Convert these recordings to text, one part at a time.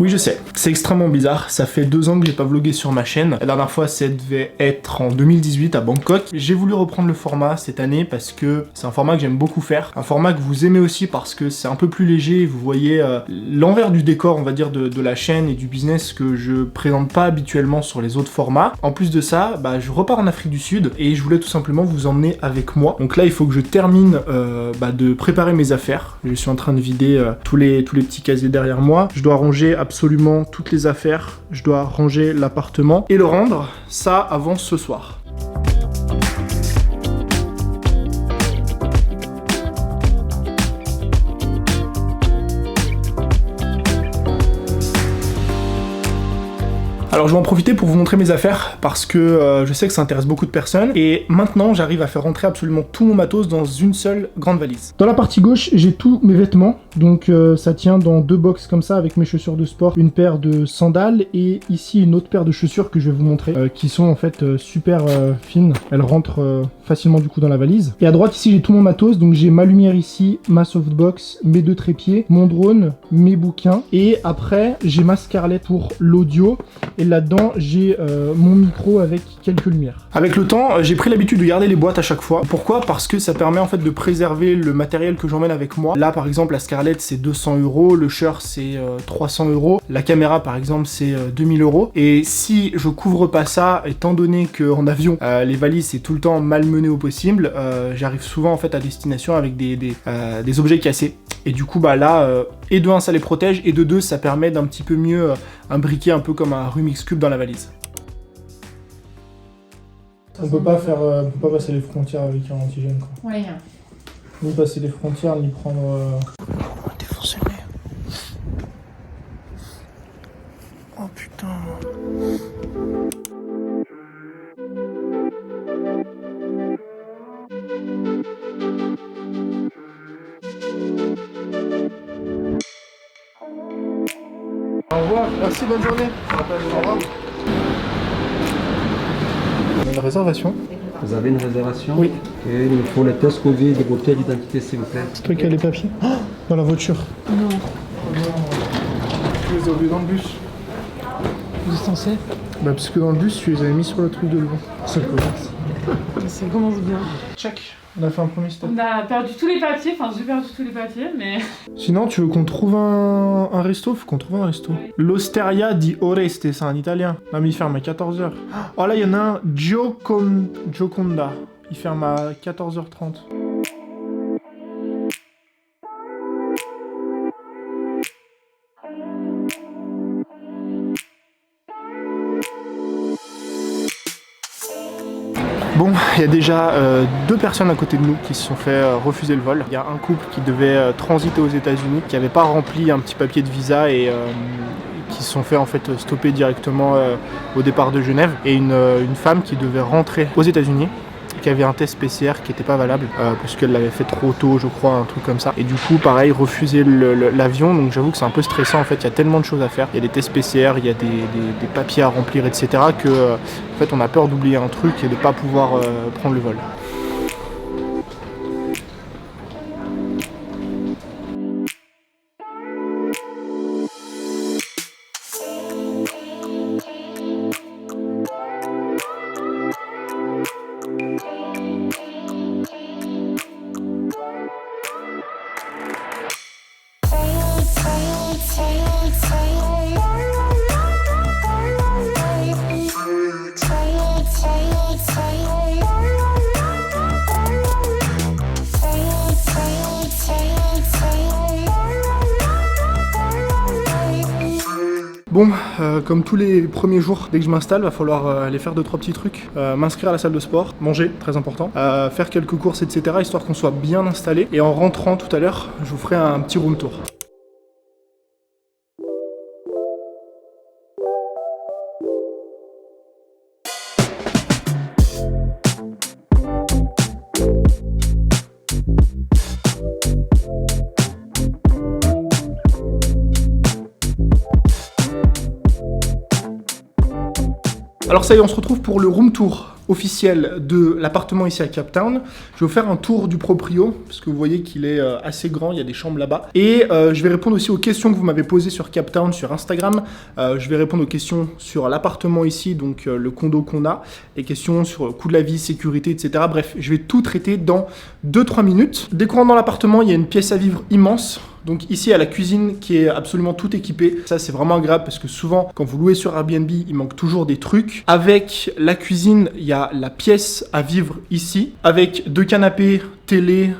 Oui, je sais, c'est extrêmement bizarre. Ça fait 2 ans que j'ai pas vlogué sur ma chaîne. La dernière fois, ça devait être en 2018 à Bangkok. J'ai voulu reprendre le format cette année parce que c'est un format que j'aime beaucoup faire. Un format que vous aimez aussi parce que c'est un peu plus léger. Vous voyez l'envers du décor, on va dire, de la chaîne et du business que je présente pas habituellement sur les autres formats. En plus de ça, je repars en Afrique du Sud et je voulais tout simplement vous emmener avec moi. Donc là, il faut que je termine de préparer mes affaires. Je suis en train de vider tous les petits casiers derrière moi. Je dois ranger absolument toutes les affaires. Je dois ranger l'appartement et le rendre, ça avant ce soir. Alors je vais en profiter pour vous montrer mes affaires parce que je sais que ça intéresse beaucoup de personnes et maintenant j'arrive à faire rentrer absolument tout mon matos dans une seule grande valise. Dans la partie gauche j'ai tous mes vêtements, donc ça tient dans 2 box comme ça avec mes chaussures de sport, une paire de sandales et ici une autre paire de chaussures que je vais vous montrer qui sont en fait super fines, elles rentrent facilement du coup dans la valise. Et à droite ici j'ai tout mon matos, donc j'ai ma lumière ici, ma softbox, mes 2 trépieds, mon drone, mes bouquins et après j'ai ma Scarlett pour l'audio. Et là-dedans, j'ai mon micro avec quelques lumières. Avec le temps, j'ai pris l'habitude de garder les boîtes à chaque fois. Pourquoi? Parce que ça permet en fait de préserver le matériel que j'emmène avec moi. Là, par exemple, la Scarlett, c'est 200 €, le Shure, c'est 300 €, la caméra, par exemple, c'est 2000 €. Et si je couvre pas ça, étant donné qu'en avion, les valises, c'est tout le temps malmené au possible, j'arrive souvent en fait à destination avec des objets cassés. Et du coup, là, et de 1, ça les protège, et de 2, ça permet d'un petit peu mieux imbriquer un peu comme un Rubik's Cube dans la valise. On peut pas passer les frontières avec un antigène, quoi. Ouais. Ni passer les frontières, ni prendre... Défoncer le nez. Oh putain. Au revoir, merci, bonne journée. Au revoir. On a une réservation. Vous avez une réservation? Oui. Et il faut les tests Covid, des papiers d'identité s'il vous plaît. C'est toi qui as les papiers? Oh, dans la voiture. Non. Tu les as oubliés dans le bus. Vous êtes censé? Parce que dans le bus, tu les avais mis sur le truc de devant. Ça commence. Ça commence bien. Check. On a fait un premier step. On a perdu tous les papiers, enfin j'ai perdu tous les papiers, mais... Sinon, tu veux qu'on trouve un resto? Faut qu'on trouve un resto. Oui. L'Osteria di Oreste, c'est un italien. Non mais il ferme à 14h. Oh là, il y en a un, Gioconda. Il ferme à 14h30. Bon, il y a déjà 2 personnes à côté de nous qui se sont fait refuser le vol. Il y a un couple qui devait transiter aux États-Unis, qui n'avait pas rempli un petit papier de visa et qui se sont fait en fait stopper directement au départ de Genève. Et une femme qui devait rentrer aux États-Unis, qui avait un test PCR qui n'était pas valable parce qu'elle l'avait fait trop tôt, je crois, un truc comme ça. Et du coup, pareil, refuser l'avion. Donc j'avoue que c'est un peu stressant en fait. Il y a tellement de choses à faire. Il y a des tests PCR, il y a des papiers à remplir, etc. que en fait, on a peur d'oublier un truc et de pas pouvoir prendre le vol. Bon, comme tous les premiers jours, dès que je m'installe, va falloir aller faire 2-3 petits trucs. M'inscrire à la salle de sport, manger, très important, faire quelques courses, etc. histoire qu'on soit bien installé. Et en rentrant tout à l'heure, je vous ferai un petit room tour. Alors ça y est, on se retrouve pour le room tour. officielle de l'appartement ici à Cape Town. Je vais vous faire un tour du proprio, parce que vous voyez qu'il est assez grand, il y a des chambres là-bas. Et je vais répondre aussi aux questions que vous m'avez posées sur Cape Town, sur Instagram. Je vais répondre aux questions sur l'appartement ici, donc le condo qu'on a, les questions sur le coût de la vie, sécurité, etc. Bref, je vais tout traiter dans 2-3 minutes. Découvrant dans l'appartement, il y a une pièce à vivre immense. Donc ici, il y a la cuisine qui est absolument tout équipée. Ça, c'est vraiment agréable parce que souvent, quand vous louez sur Airbnb, il manque toujours des trucs. Avec la cuisine, il y a la pièce à vivre ici, avec 2 canapés, télé,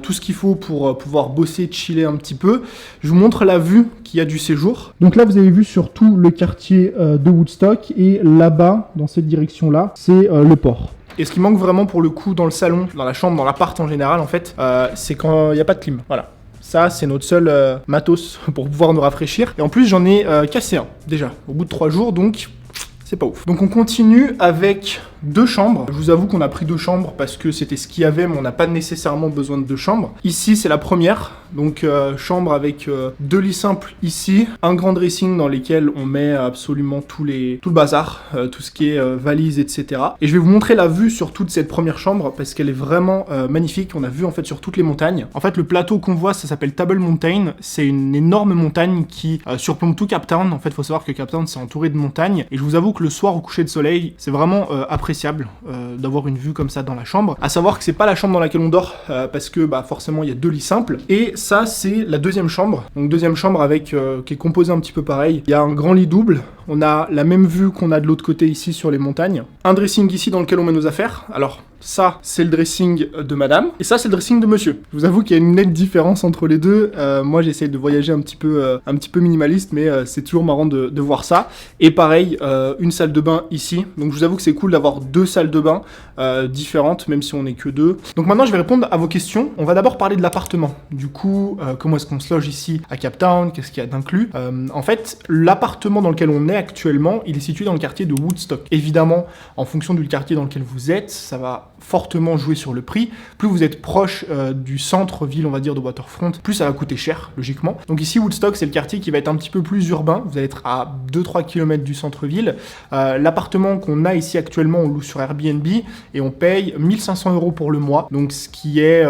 tout ce qu'il faut pour pouvoir bosser, chiller un petit peu. Je vous montre la vue qu'il y a du séjour. Donc là, vous avez vu sur tout le quartier de Woodstock et là-bas, dans cette direction-là, c'est le port. Et ce qui manque vraiment pour le coup dans le salon, dans la chambre, dans l'appart en général, en fait, c'est quand il n'y a pas de clim. Voilà. Ça, c'est notre seul matos pour pouvoir nous rafraîchir. Et en plus, j'en ai cassé un, déjà, au bout de 3 jours, donc c'est pas ouf. Donc on continue avec 2 chambres. Je vous avoue qu'on a pris 2 chambres parce que c'était ce qu'il y avait, mais on n'a pas nécessairement besoin de 2 chambres. Ici, c'est la première. Donc chambre avec 2 lits simples ici, un grand dressing dans lequel on met absolument tout le bazar, tout ce qui est valise, etc. Et je vais vous montrer la vue sur toute cette première chambre parce qu'elle est vraiment magnifique. On a vu en fait sur toutes les montagnes. En fait, le plateau qu'on voit, ça s'appelle Table Mountain. C'est une énorme montagne qui surplombe tout Cape Town. En fait, il faut savoir que Cape Town, c'est entouré de montagnes. Et je vous avoue que le soir au coucher de soleil, c'est vraiment appréciable d'avoir une vue comme ça dans la chambre. À savoir que c'est pas la chambre dans laquelle on dort parce que forcément, il y a 2 lits simples. Et ça, c'est la deuxième chambre. Donc deuxième chambre avec qui est composée un petit peu pareil. Il y a un grand lit double. On a la même vue qu'on a de l'autre côté ici sur les montagnes. Un dressing ici dans lequel on met nos affaires. Alors ça, c'est le dressing de madame. Et ça, c'est le dressing de monsieur. Je vous avoue qu'il y a une nette différence entre les deux. Moi, j'essaye de voyager un petit peu minimaliste, mais c'est toujours marrant de voir ça. Et pareil, une salle de bain ici. Donc je vous avoue que c'est cool d'avoir 2 salles de bain différentes, même si on n'est que 2. Donc maintenant, je vais répondre à vos questions. On va d'abord parler de l'appartement. Du coup, comment est-ce qu'on se loge ici à Cape Town? Qu'est-ce qu'il y a d'inclus? En fait, l'appartement dans lequel on est actuellement, il est situé dans le quartier de Woodstock. Évidemment, en fonction du quartier dans lequel vous êtes, ça va fortement jouer sur le prix. Plus vous êtes proche du centre-ville, on va dire, de Waterfront, plus ça va coûter cher, logiquement. Donc ici, Woodstock, c'est le quartier qui va être un petit peu plus urbain. Vous allez être à 2-3 km du centre-ville. L'appartement qu'on a ici actuellement, on loue sur Airbnb et on paye 1500 € pour le mois. Donc ce qui est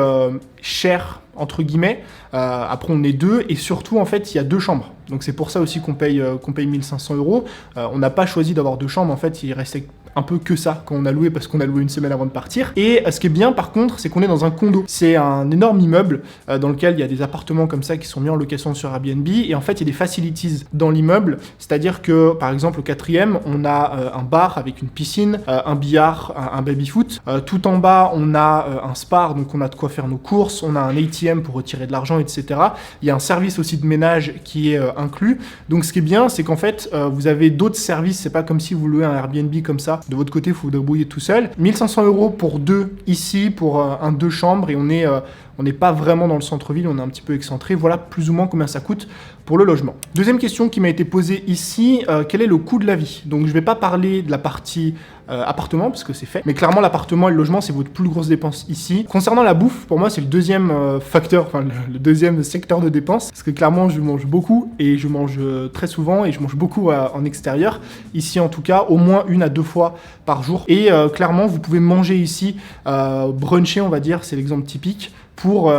cher, entre guillemets. Après, on est 2 et surtout, en fait, il y a 2 chambres. Donc c'est pour ça aussi qu'on paye 1500 €. On n'a pas choisi d'avoir 2 chambres. En fait, il restait un peu que ça quand on a loué parce qu'on a loué une semaine avant de partir. Et ce qui est bien par contre, c'est qu'on est dans un condo. C'est un énorme immeuble dans lequel il y a des appartements comme ça qui sont mis en location sur Airbnb. Et en fait, il y a des facilities dans l'immeuble. C'est-à-dire que, par exemple, au 4e, on a un bar avec une piscine, un billard, un baby-foot. Tout en bas, on a un spar, donc on a de quoi faire nos courses. On a un ATM pour retirer de l'argent, etc. Il y a un service aussi de ménage qui est inclus. Donc ce qui est bien, c'est qu'en fait, vous avez d'autres services. C'est pas comme si vous louez un Airbnb comme ça. De votre côté, il faut vous débrouiller tout seul. 1500 € pour 2 ici, pour un 2 chambres, et on n'est pas vraiment dans le centre-ville, on est un petit peu excentré. Voilà plus ou moins combien ça coûte pour le logement. Deuxième question qui m'a été posée ici, quel est le coût de la vie? Donc je ne vais pas parler de la partie appartement, parce que c'est fait, mais clairement l'appartement et le logement, c'est votre plus grosse dépense ici. Concernant la bouffe, pour moi, c'est le deuxième facteur, enfin le deuxième secteur de dépense, parce que clairement, je mange beaucoup, et je mange très souvent, et je mange beaucoup en extérieur. Ici, en tout cas, au moins 1 à 2 fois par jour. Et clairement, vous pouvez manger ici, bruncher, on va dire, c'est l'exemple typique, pour,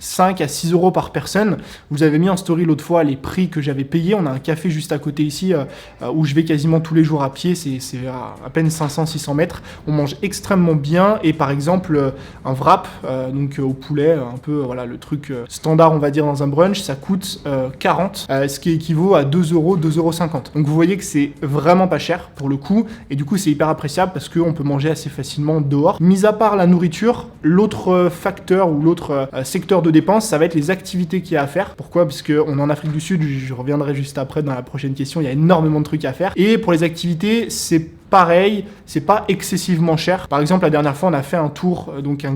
5 à 6 € par personne. Vous avez mis en story l'autre fois les prix que j'avais payés. On a un café juste à côté ici où je vais quasiment tous les jours à pied. C'est à peine 500-600 mètres. On mange extrêmement bien. Et par exemple, un wrap, donc au poulet, un peu le truc standard, on va dire, dans un brunch, ça coûte 40, ce qui équivaut à 2 €, 2,50 €. Donc vous voyez que c'est vraiment pas cher pour le coup. Et du coup, c'est hyper appréciable parce qu'on peut manger assez facilement dehors. Mis à part la nourriture, l'autre facteur ou l'autre secteur de dépenses, ça va être les activités qu'il y a à faire. Pourquoi? Parce qu'on est en Afrique du Sud, je reviendrai juste après dans la prochaine question, il y a énormément de trucs à faire. Et pour les activités, c'est pareil, c'est pas excessivement cher. Par exemple, la dernière fois, on a fait un tour, donc un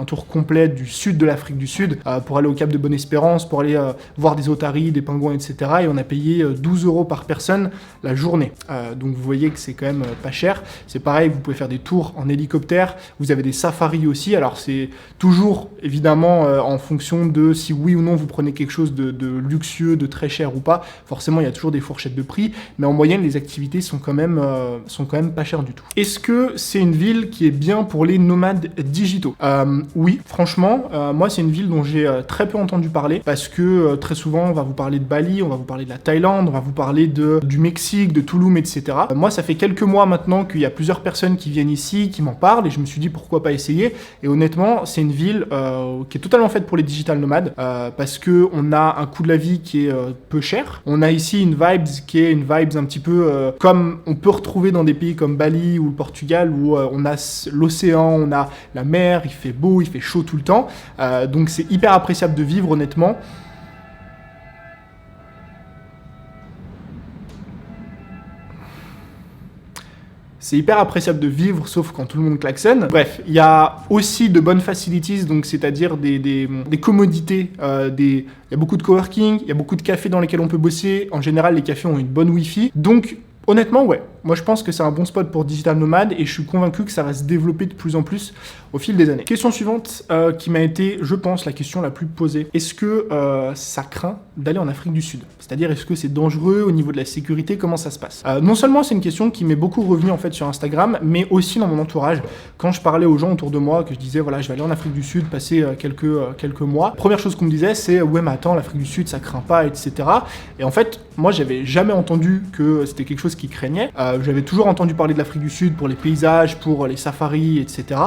tour complet du sud de l'Afrique du Sud pour aller au Cap de Bonne-Espérance, pour aller voir des otaries, des pingouins, etc. Et on a payé 12 € par personne la journée. Donc vous voyez que c'est quand même pas cher. C'est pareil, vous pouvez faire des tours en hélicoptère. Vous avez des safaris aussi. Alors c'est toujours évidemment en fonction de si oui ou non vous prenez quelque chose de luxueux, de très cher ou pas. Forcément, il y a toujours des fourchettes de prix. Mais en moyenne, les activités sont quand même même pas chers du tout. Est-ce que c'est une ville qui est bien pour les nomades digitaux? Oui, franchement, moi c'est une ville dont j'ai très peu entendu parler parce que très souvent on va vous parler de Bali, on va vous parler de la Thaïlande, on va vous parler du Mexique, de Tulum, etc. Moi ça fait quelques mois maintenant qu'il y a plusieurs personnes qui viennent ici, qui m'en parlent et je me suis dit pourquoi pas essayer. Et honnêtement, c'est une ville qui est totalement faite pour les digital nomades parce que on a un coût de la vie qui est peu cher. On a ici une vibes qui est une vibes un petit peu comme on peut retrouver dans des pays comme Bali ou le Portugal où on a l'océan, on a la mer, il fait beau, il fait chaud tout le temps. Donc c'est hyper appréciable de vivre honnêtement. C'est hyper appréciable de vivre, sauf quand tout le monde klaxonne. Bref, il y a aussi de bonnes facilities, donc c'est-à-dire des commodités. Il y a beaucoup de coworking, il y a beaucoup de cafés dans lesquels on peut bosser. En général, les cafés ont une bonne Wi-Fi. Donc, honnêtement, ouais. Moi, je pense que c'est un bon spot pour digital nomade et je suis convaincu que ça va se développer de plus en plus au fil des années. Question suivante qui m'a été, je pense, la question la plus posée. Est-ce que ça craint d'aller en Afrique du Sud? C'est-à-dire, est-ce que c'est dangereux au niveau de la sécurité? Comment ça se passe? Non seulement c'est une question qui m'est beaucoup revenue en fait sur Instagram, mais aussi dans mon entourage. Quand je parlais aux gens autour de moi, que je disais, voilà, je vais aller en Afrique du Sud, passer quelques mois. Première chose qu'on me disait, c'est, ouais, mais attends, l'Afrique du Sud, ça craint pas, etc. Et en fait, moi, j'avais jamais entendu que c'était quelque chose qui craignait. J'avais toujours entendu parler de l'Afrique du Sud pour les paysages, pour les safaris, etc.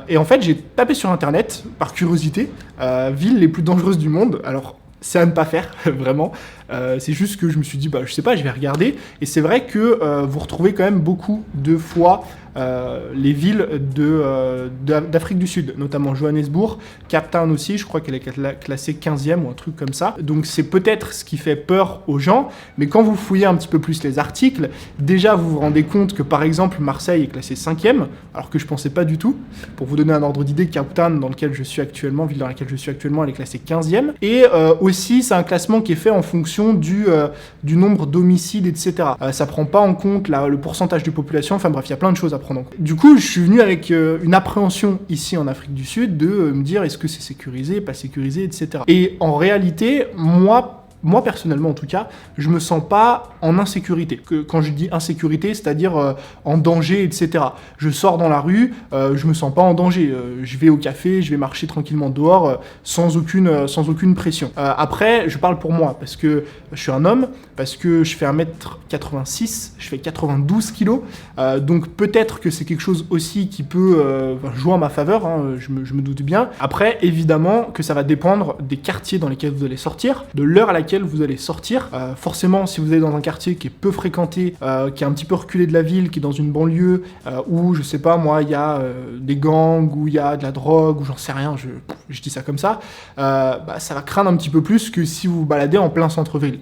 Et en fait, j'ai tapé sur Internet, par curiosité, villes les plus dangereuses du monde. Alors, c'est à ne pas faire, vraiment. C'est juste que je me suis dit, bah, je sais pas, je vais regarder. Et c'est vrai que vous retrouvez quand même beaucoup de fois les villes d'Afrique du Sud, notamment Johannesburg, Cape Town aussi, je crois qu'elle est classée 15e ou un truc comme ça. Donc c'est peut-être ce qui fait peur aux gens, mais quand vous fouillez un petit peu plus les articles, déjà vous vous rendez compte que par exemple Marseille est classée 5e, alors que je pensais pas du tout. Pour vous donner un ordre d'idée, Cape Town, ville dans laquelle je suis actuellement, elle est classée 15e. Et aussi, c'est un classement qui est fait en fonction du nombre d'homicides, etc. Ça prend pas en compte le pourcentage de population, enfin bref, il y a plein de choses à prendre en compte. Du coup, je suis venu avec une appréhension ici en Afrique du Sud de me dire est-ce que c'est sécurisé, pas sécurisé, etc. Et en réalité, moi personnellement en tout cas, je me sens pas en insécurité. Quand je dis insécurité, c'est-à-dire en danger, etc. Je sors dans la rue, je me sens pas en danger. Je vais au café, je vais marcher tranquillement dehors, sans aucune pression. Après, je parle pour moi, parce que je suis un homme, parce que je fais 1m86, je fais 92 kilos, donc peut-être que c'est quelque chose aussi qui peut jouer en ma faveur, hein, je me doute bien. Après, évidemment que ça va dépendre des quartiers dans lesquels vous allez sortir, de l'heure à laquelle vous allez sortir. Forcément, si vous allez dans un quartier qui est peu fréquenté, qui est un petit peu reculé de la ville, qui est dans une banlieue, où, je sais pas moi, il y a des gangs, où il y a de la drogue, ou j'en sais rien, je dis ça comme ça, ça va craindre un petit peu plus que si vous vous baladez en plein centre-ville.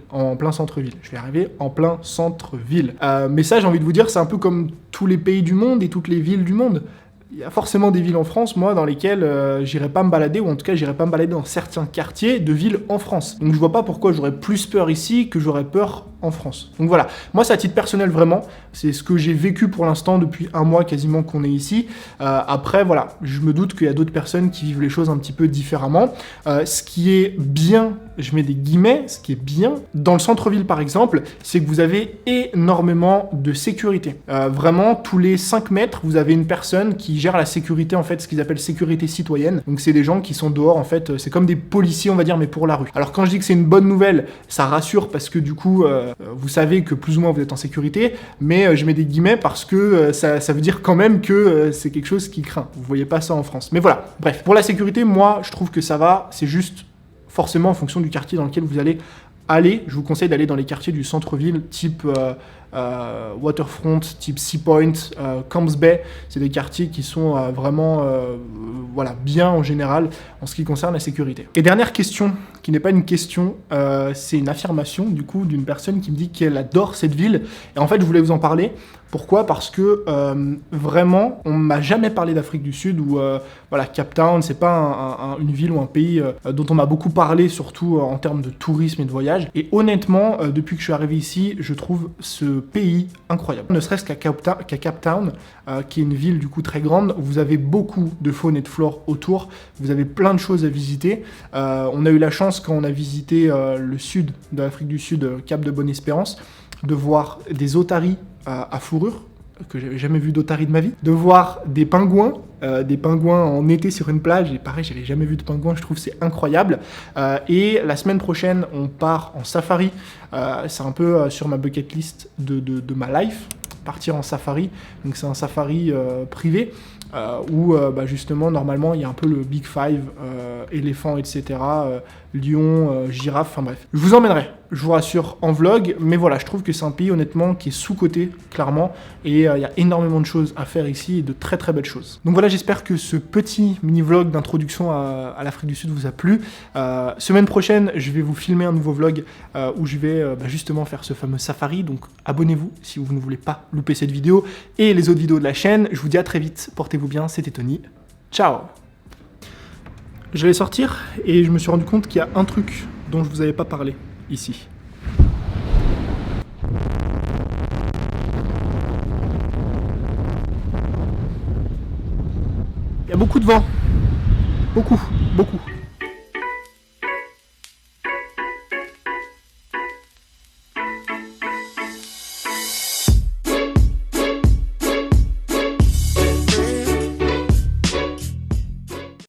Je vais arriver en plein centre-ville. Mais ça, j'ai envie de vous dire, c'est un peu comme tous les pays du monde et toutes les villes du monde. Il y a forcément des villes en France, moi, dans lesquelles j'irai pas me balader, ou en tout cas, j'irai pas me balader dans certains quartiers de villes en France. Donc je vois pas pourquoi j'aurais plus peur ici que j'aurais peur en France. Donc voilà, moi, c'est à titre personnel, vraiment. C'est ce que j'ai vécu pour l'instant depuis un mois quasiment qu'on est ici. Après, voilà, je me doute qu'il y a d'autres personnes qui vivent les choses un petit peu différemment. Ce qui est bien, je mets des guillemets, ce qui est bien, dans le centre-ville par exemple, c'est que vous avez énormément de sécurité. Vraiment, tous les 5 mètres, vous avez une personne qui gère la sécurité, en fait, ce qu'ils appellent sécurité citoyenne. Donc c'est des gens qui sont dehors, en fait, c'est comme des policiers, on va dire, mais pour la rue. Alors quand je dis que c'est une bonne nouvelle, ça rassure parce que du coup, vous savez que plus ou moins vous êtes en sécurité, mais je mets des guillemets parce que ça veut dire quand même que c'est quelque chose qui craint. Vous voyez pas ça en France. Mais voilà, bref. Pour la sécurité, moi, je trouve que ça va, c'est juste forcément en fonction du quartier dans lequel vous allez aller. Je vous conseille d'aller dans les quartiers du centre-ville, type Waterfront, type Sea Point, Camps Bay. C'est des quartiers qui sont vraiment bien en général en ce qui concerne la sécurité. Et dernière question, qui n'est pas une question, c'est une affirmation du coup d'une personne qui me dit qu'elle adore cette ville. Et en fait, je voulais vous en parler. Pourquoi ? Parce que vraiment, on m'a jamais parlé d'Afrique du Sud ou Cape Town, c'est pas une ville ou un pays dont on m'a beaucoup parlé, surtout en termes de tourisme et de voyage. Et honnêtement, depuis que je suis arrivé ici, je trouve ce pays incroyable. Ne serait-ce qu'à Cape Town, qui est une ville du coup très grande, vous avez beaucoup de faune et de flore autour, vous avez plein de choses à visiter. On a eu la chance quand on a visité le sud de l'Afrique du Sud, Cap de Bonne-Espérance, de voir des otaries à fourrure, que j'avais jamais vu d'otarie de ma vie, de voir des pingouins en été sur une plage, et pareil, j'avais jamais vu de pingouins, je trouve que c'est incroyable. Et la semaine prochaine, on part en safari, c'est un peu sur ma bucket list de ma life, partir en safari, donc c'est un safari privé, où justement, normalement, il y a un peu le Big Five, éléphants, etc., lions, girafes, enfin bref. Je vous emmènerai, je vous rassure, en vlog, mais voilà, je trouve que c'est un pays, honnêtement, qui est sous-coté, clairement, et il y a énormément de choses à faire ici, et de très très belles choses. Donc voilà, j'espère que ce petit mini-vlog d'introduction à l'Afrique du Sud vous a plu. Semaine prochaine, je vais vous filmer un nouveau vlog où je vais justement faire ce fameux safari, donc abonnez-vous si vous ne voulez pas louper cette vidéo, et les autres vidéos de la chaîne. Je vous dis à très vite, portez-vous bien, c'était Tony, ciao. J'allais sortir et je me suis rendu compte qu'il y a un truc dont je vous avais pas parlé ici. Il y a beaucoup de vent. Beaucoup.